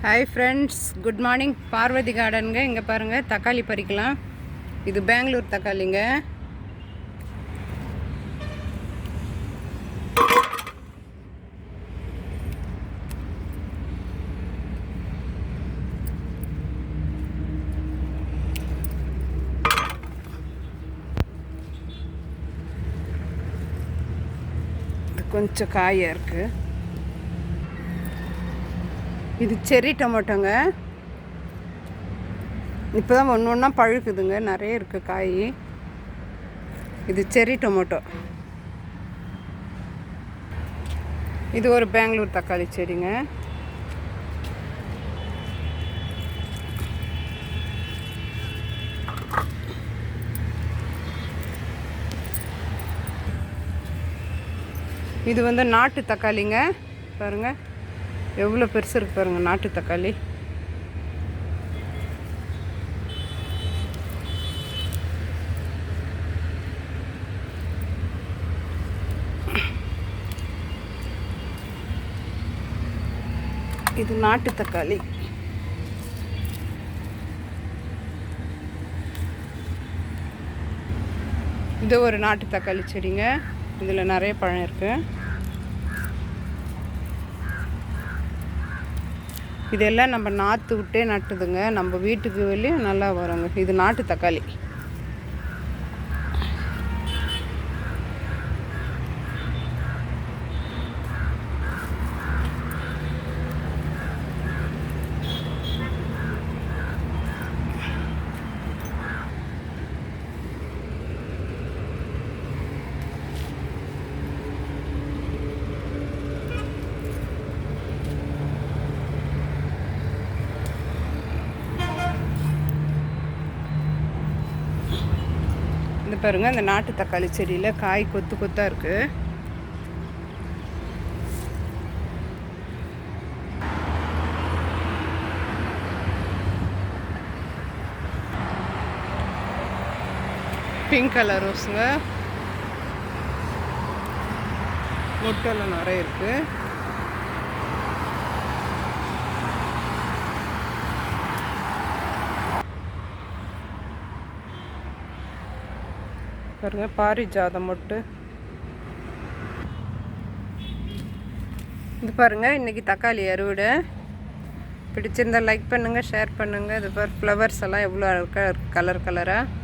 Hi friends, good morning. Parvathi கார்டனுங்க. இங்கே பாருங்கள், தக்காளி பறிக்கலாம். இது பெங்களூர் தக்காளிங்க. கொஞ்சம் காயாக இருக்குது. இது செர்ரி டொமேட்டோங்க. இப்போ தான் ஒன்று ஒன்றா பழுக்குதுங்க, நிறைய இருக்குது காய். இது செர்ரி டொமேட்டோ. இது ஒரு பெங்களூர் தக்காளி செடிங்க. இது வந்து நாட்டு தக்காளிங்க. பாருங்கள் எவ்வளோ பெருசு இருக்கு பாருங்கள், நாட்டு தக்காளி. இது நாட்டு தக்காளி. இது ஒரு நாட்டு தக்காளி செடிங்க. இதில் நிறைய பழம் இருக்குது. இதெல்லாம் நம்ம நாற்று விட்டே நட்டுதுங்க. நம்ம வீட்டுக்கு வெளியே நல்லா வருங்க. இது நாட்டு தக்காளி. இந்த பாருங்கள், இந்த நாட்டு தக்காளி செடியில் காய் கொத்து கொத்தாக இருக்குது. Pink colour ரோஸுங்க. மொட்டெல்லாம் நிறைய இருக்குது. பாருங்க, பாரிஜாதம் மொட்டு. இது பாருங்கள், இன்றைக்கி தக்காளி அறுவடை. பிடிச்சிருந்தால் லைக் பண்ணுங்கள், ஷேர் பண்ணுங்கள். இது பாரு, ஃப்ளவர்ஸ் எல்லாம் எவ்வளோ கலர் கலராக.